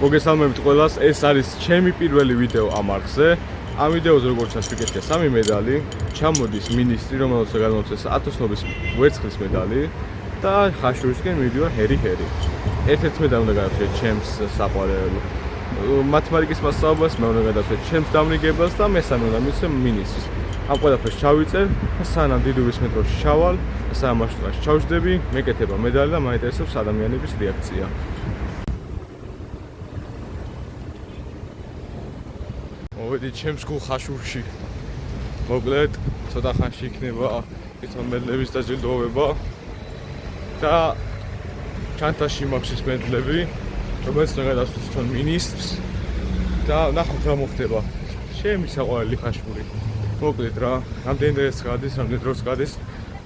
მოგესალმებით ყველას, ეს არის ჩემი პირველი ვიდეო ამ არხზე. ამ ვიდეოზე როგორც ჩასვიკეთია 3 მედალი, ჩამოდის მინისტრი, რომელსაც გადმოცეს ათოსნობის ვერცხლის მედალი და ხაშურისკენ მიდივა ჰერი. ერთ-ერთი მედალი უნდა გადავცეთ ჩემს საყვარელ მათემატიკის მასწავლებლას, მე უნდა გადავცეთ ჩემს დამრიგებელს და მესამე უნდა მიცემ მინისტრს. ამ ყველაფერს ჩავიწერ და სანამ დიდუბის მეტროში ჩავალ, სამაშტყაში ჩავჯდები, მეკეთება მედალი და მაინტერესებს ადამიანების რეაქცია. მოვედი ჩემს გულ ხაშურში. მოკლედ, ცოტა ხანში იქნება თვითონ მედლების დაჯილდოვება და ჩანთაში მაქვს ის მედლები, რომელიც უნდა გადავცეთ თვითონ მინისტრს და ნახოთ რა მოხდება. ჩემი საყვარელი ხაშური. მოკლედ რა, რამდენი დღეს გადის, რამდენი დროს გადის,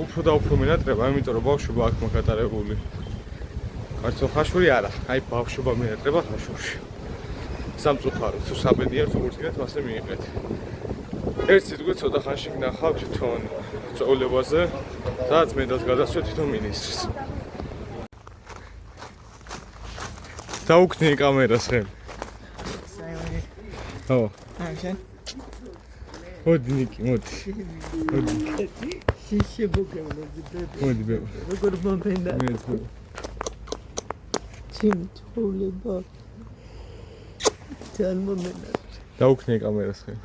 უფრო და უფრო მენატრება, იმიტომ რომ ბავშვობა აქ მოგატარებული. ქართულ ხაშური არა, აი ბავშვობა მენატრება ხაშურში. სამწუხაროდ, თუ საბედია როგორც გინდათ, მასე მიიღეთ. ერთ სიტყვით ცოტა ხანში ვნახავ თვითონ წვეულებაზე, სადაც მედალს გადასცემ თვითონ მინისტრს. დაუქნი კამერას ხელ. ო. მოდი ნიკი, მოდი. შეშებოგევნები და მოდი ბე. როგორ მომენდა? ჩემ თოვლება. ძალიან მომენდა. დაუქნი კამერას ხელ.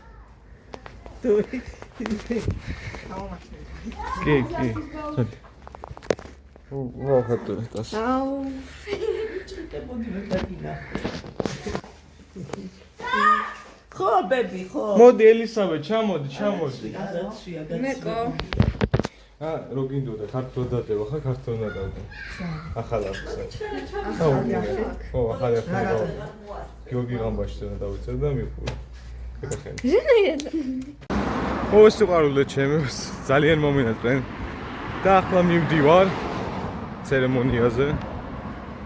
კი. მოდი. ო, ხატო ეს. აუ. ჩიტებოდი მეტადინა. ხო, ბები, ხო. მოდი ელისაბედ, ჩამოდი. მეკო. რო გინდოდა ქართულად დადევა, ხა ქართულად დადევა. ახალ არხზე. ო, ახალი არხზე. გიორგი გამბაშიძე დავიწერ და მიყური. ეკახენ. ო, სიყვარულე ჩემი, ძალიან მომენატრენ. და ახლა მივდივარ ცერემონიაზე,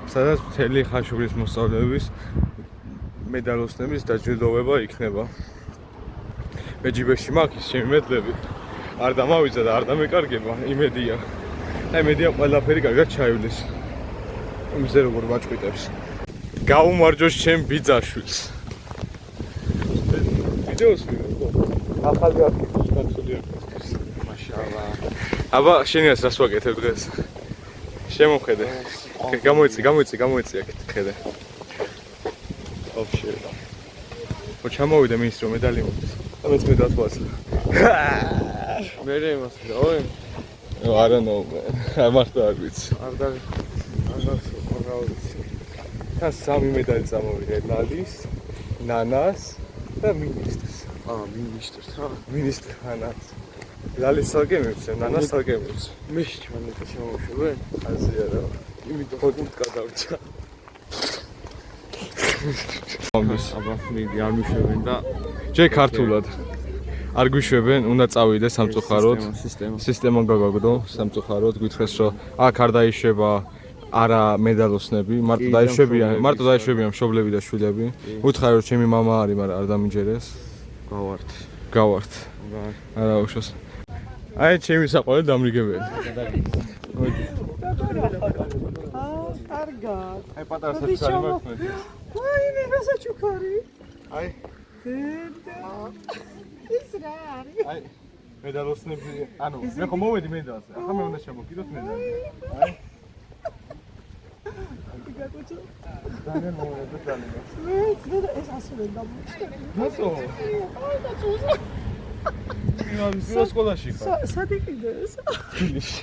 სადაც მთელი ხაშურის მოსწავლეების მედალოსნების დაჯილდოვება იქნება. მე ჯიბეში მაქვს ჩემი მედლები. არ დამავიძა და არ დამეკარგება, იმედია. აი მედია ყველაფერი კარგად ჩაივლის. იმზე როგორ ვაჭყვიტებს. გაუმარჯოს ჩემ ბიძაშვილს. ვიდეოს ვიღო. ახალი არქიტექტურის კაცული არქიტექტურის. მაშაალა. აბა შენიას რას ვაკეთებ დღეს? შემოხედე. გამოიწი აქეთ ხედე. ოფშე. ო ჩამოვიდა მინისტრო მედალი მოდის. და მეც მედალს ვასწრებ. მე იმას დავე. არა ნო. მარტო არ ვიცი. არ ვიცი. და 3 მედალი წამოვიდა ლალის, ნანას და მინისტრს. მინისტრს რა? მინისტრი ნანას. ლალის სალკე მივცე, ნანას სალკე მივცე. მე შემოვიდა შემოვშვე. აზია რა. იმიტომ ხოთ გადავჭა. აბა მიდი არ მიშვებენ და ჯერ ქართულად. არ გვიშვებენ, უნდა წავიდე სამწუხაროდ. სისტემა გაგაგდო სამწუხაროდ, გითხრეს რომ აქ არ დაიშვება არა მედალოსნები, მარტო დაიშვებიან მშობლები და შვილები. უთხარი რომ ჩემი მამა არის, მაგრამ არ დამიჯერეს. გავართ. არა უშოს. აი ჩემი საყვარელი დამრიგებელი. კარგად. აი პატარა საჩუქარი მაქვს მე. აი მე საჩუქარი. აი დედა. ის რა არის? აი მედალოსნები, ანუ მე ხომ მოვედი მედალზე. ახლა მე უნდა შემოგიდოთ მედალი. აი გაკუჩო. ძალიან მოვედი ძალიან. მე ეს ასწავლე დამოჩნდა. მოცო. აი და წუზა. იო სკოლაში ხარ? სად იყიდეს? თბილისში.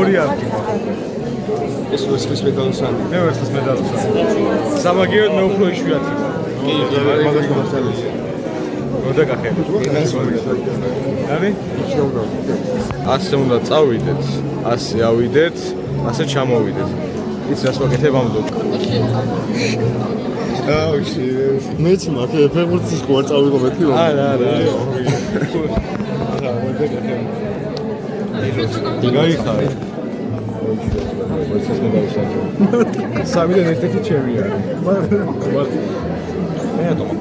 ორი არქი. ეს ვერცხლის მედალოსანი. მე ვერცხლის მედალოსანი. სამაგიეროდ მე უფრო იშვიათი ვარ. კი, მაგას მომხდარია. მოდაგახე. არი? ასე უნდა წავიდეთ, ასე ავიდეთ, ასე ჩამოვიდეთ. ის რას ვაკეთებ ამ ლოკ? აუში. მეც მაქვს ფეხბურთის ყوار წავიღო მეთქი რომ. არა. მოდაგახე. გაიხარე. ეს მე დავსაჯო. სამიდან ერთ-ერთი ჩემია. მე ატომა.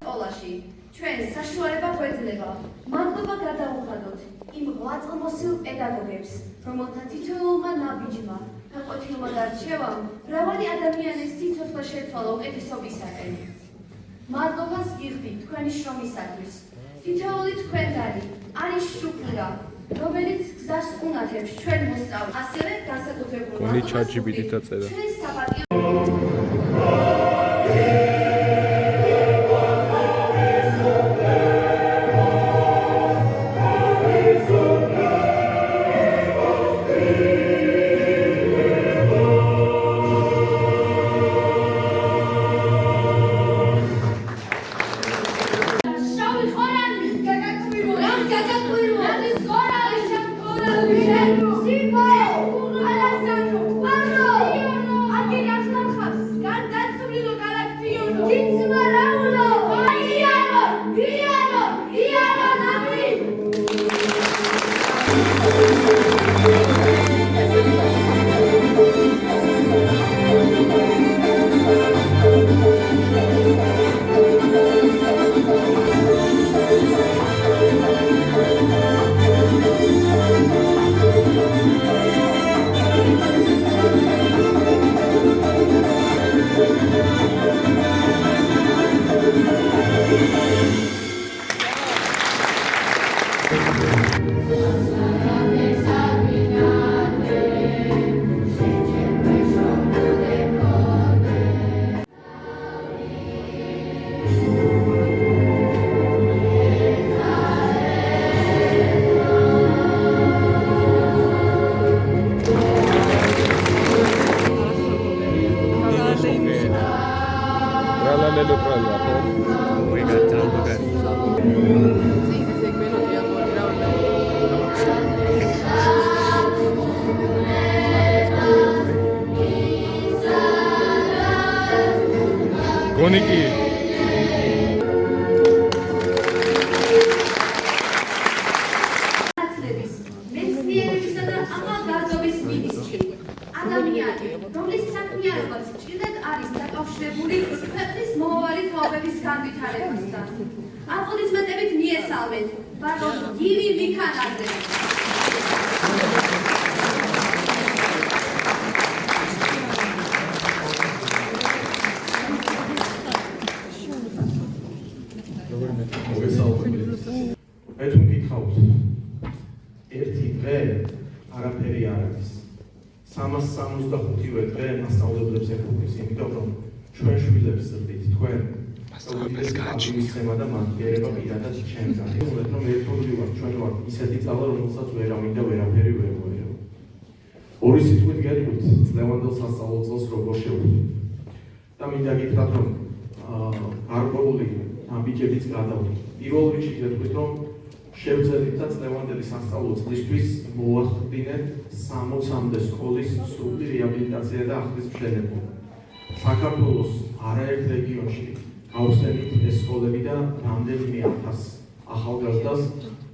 სკოლაში ჩვენ საშუალება გვეძლება მადლობა გადავუხადოთ იმ ღვაწლმოსილ პედაგოგებს, რომელთა თითოეულმა ნაბიჯმა და ყოფილმა დარჩევამ მრავალი ადამიანის სიცოცხლე შეცვალა უკეთესობისაკენ. მადლობას გიხდით თქვენი შრომისათვის. თითოეული თქვენგანი არის შუქურა, რომელიც გზას უნათებს ჩვენ მოსწავლეს. ასევე განსაკუთრებულ უნი ChatGPT-ით დაწერა. ჩვენს საპატიო გონიკი მეცნიერებისა და ახალგაზრდობის მინისტრი ადამიანი, რომლის საქმიანობაც ჭირად არის დაკავშირებული ქვეყნის მომავალი თაობების განვითარებასთან. აპლოდისმენტებით მიესალმეთ ბატონ გივი ვიქანაძე. მე თუ მკითხავთ, ერთი დღე არაფერი არ არის. 365-ვე დღე მასწავლებლებს ეკუთვნის, იმიტომ რომ ჩვენ შვილებს ზრდით, თქვენ მასწავლებლებს გააჩნიეთ და მანქიერება პირადად ჩემთან. ეხლა რომ ერთობლივ ვართ, ჩვენ ვართ ისეთი ძალა, რომელსაც ვერავინ და ვერაფერი ვერ მოერევა. ორი სიტყვით გეტყვით, წლევანდელ სასწავლო წელს როგორ შევხვდით. და მინდა გითხრათ, რომ გარკვეული ამბიჯებიც გადავდით. პირველ რიგში გეტყვით, რომ შევძელით და წლევანდელი სასწავლო წლისთვის მოვახდინეთ 60-მდე სკოლის სრული რეაბილიტაცია და ახლის მშენებლობა. საქართველოს არაერთ რეგიონში გავხსენით ეს სკოლები და რამდენიმე ათას ახალგაზრდას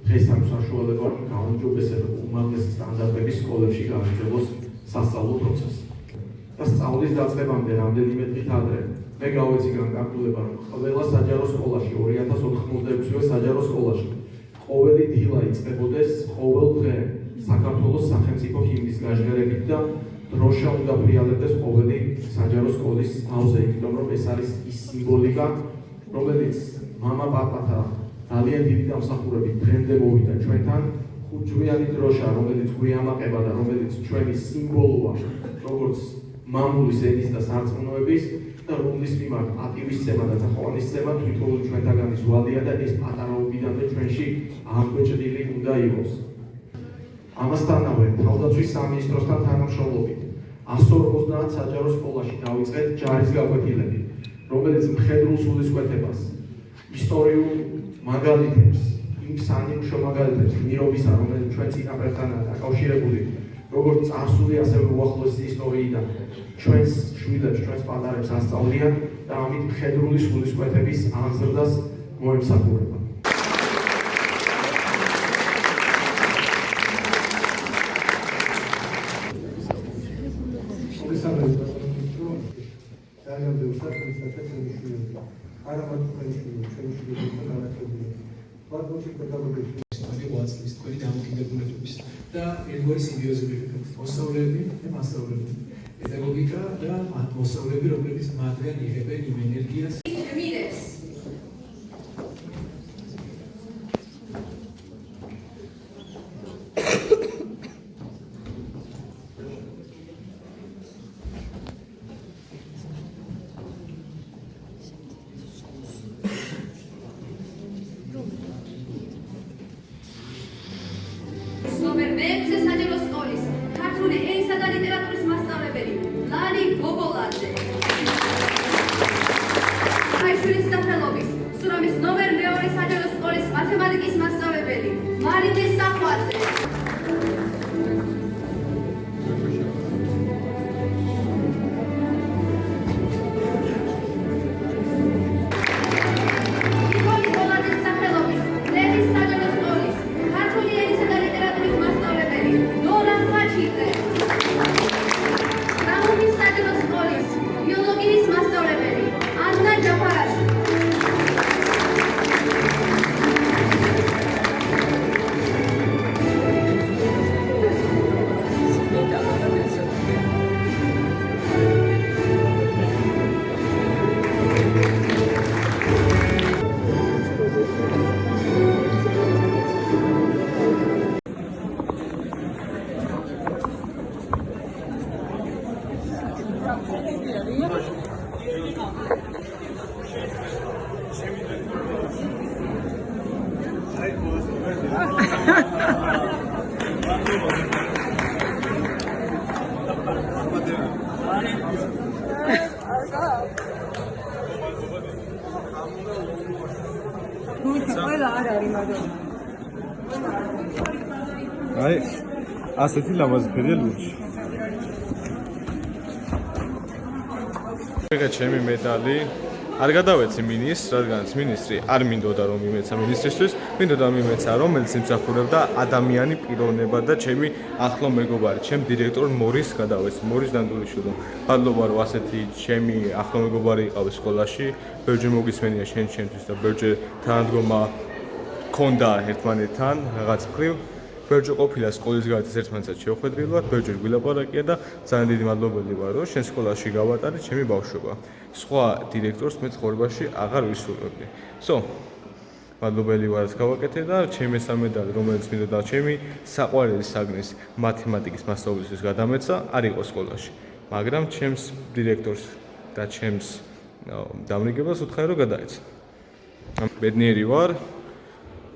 დღეს აქვს საშუალება რომ გაუმჯობესებულ უმაღლესი სტანდარტების სკოლებში გააგრძელოს სასწავლო პროცესი. და სწავლის დაწყებამდე რამდენიმე დღით ადრე მე გავეცი განკარგულება, რომ ყველა საჯარო სკოლაში 2086-ვე საჯარო სკოლაში ყოველი დილა იწყებოდეს ყოველ დღე საქართველოს სახელმწიფო ჰიმნის გაჟღერებით და დროშა უნდა ფრიალებდეს ყოველი საჯარო სკოლის თავზე, იმიტომ რომ ეს არის ის სიმბოლიკა, რომელიც მამა-პაპათა ძალიან დიდი დამსახურებით დღემდე მოვიდა ჩვენთან. ხუთჯვარი დროშა, რომელიც გვიამაყება და რომელიც ჩვენი სიმბოლოა, როგორც მამულის ენის და სარწმუნოების და რომლის მიმართ პატივისცემა და თაყვანისცემა თვითონ ჩვენთაგანის ვალია და ეს პატარაობიდანვე ჩვენში აღბეჭდილი უნდა იყოს. ამასთანავე თავდაცვის სამინისტროსთან თანამშრომლობით 150 საჯარო სკოლაში დავიწყეთ ჯარის გაკვეთილები, რომელიც მხედრულ სულისკვეთებას, ისტორიულ მაგალითებს, იმ სანიმუშო მაგალითებს გმირობისა, რომელიც ჩვენ წინაპრებთანაა დაკავშირებული, როგორც წარსული, ასევე უახლოესი ისტორიიდან ჩვენს შვილებს, ჩვენს პატარებს ასწავლიან და ამით მხედრული სულისკვეთების აღზრდას მოემსახურება. საქმისათვის შენიშნული. არა მათ ხელშეშლილი, ჩვენი შვილებთან განათლებული. მათ მოსიკადაგებს ვაწყვის თქვენი დამოკიდებულებების და ერთგვარი სიმბიოზები ვიქნათ. მოსწავლეები და მასწავლებლები. პედაგოგიკა და მოსწავლეები, რომლებიც მათგან იღებენ იმ ენერგიას. მირებს. ნომერ 6 საჯარო სკოლის ქართული ენისა და ლიტერატურის მასწავლებელი ლარი გოგოლაძე. ქაიშვილის სახელობის სურამის ნომერ 2 საჯარო სკოლის მათემატიკის მასწავლებელი მარინე სახვაძე. აი, ასეთი ლამაზი ლურჯი. ეგა ჩემი медали. არ გადავეცი მინისტრს, რადგანაც მინისტრი არ მინდოდა რომ იმეცა მინისტრისთვის, მინდოდა იმეცა რომელიც იმსახურებდა ადამიანი პიროვნება და ჩემი ახლო მეგობარი, ჩემ დირექტორ მორის გადავეცი, მორის დანდურიშვილო. მადლობა რომ ასეთი ჩემი ახლო მეგობარი იყავი სკოლაში, ბევრჯერ მოგისმენია შენთვის და ბევრჯერ თანადგომა ქონდა ერთმანეთთან რაღაც მხრივ. ბევრჯერ ყოფილა სკოლის გარეთ ერთმანეთსაც შევხვედრილვართ, ბევრჯერ გვილაპარაკია და ძალიან დიდი მადლობელი ვარ, რომ შენ სკოლაში გავატარე ჩემი ბავშვობა. სხვა დირექტორს მე ცხოვრებაში აღარ ვისურვებდი. მადლობელი ვარ, რომ გავაკეთე და ჩემი მესამედალი, რომელიც მინდოდა ჩემი საყვარელი საგნის მათემატიკის მასწავლებლისთვის გადამეცა, არ იყო სკოლაში. მაგრამ ჩემს დირექტორს და ჩემს დამრიგებას უთხარი რომ გადაეცა. ბედნიერი ვარ.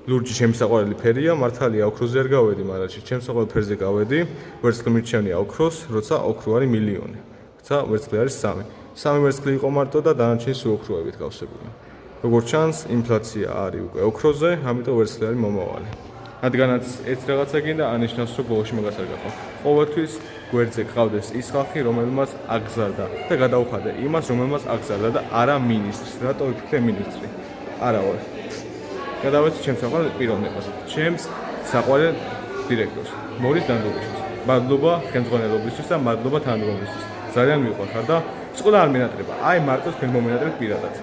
ლურჯი ჩემი საყვარელი ფერია, მართალია ოქროზე არ გავედი, მაგრამ ჩემს საყვარელ ფერზე გავედი. ვერცხლი მირჩევნია ოქროს, როცა ოქრო არის მილიონი. როცა ვერცხლი არის 3. 3 ვერცხლი იყო მარტო და დანარჩენი სულ ოქროებით გავსებული. როგორც ჩანს, ინფლაცია არის უკვე ოქროზე, ამიტომ ვერცხლი არის მომავალი. რადგანაც ეს რაღაცა გინდა ანიშნავს, რომ ბოლოში მაგას არ გაყო. ყოველთვის გვერდზე გყავდეს ის ხალხი, რომელმაც აგზარდა და გადაუხადე იმას, რომელმაც აგზარდა და არა მინისტრს. რატო ვიფიქრე მინისტრი? არა ვარ. გადავეცი ჩემს საყვარელ პიროვნებას, ჩემს საყვარელ დირექტორს, მორის დანდურიშვილს. მადლობა ხელმძღვანელობისთვის და მადლობა თანადგომისთვის. ძალიან მიყვარხარ და სკოლა არ მინატრება. აი მარტო თქვენ მომენატრებთ პირადად.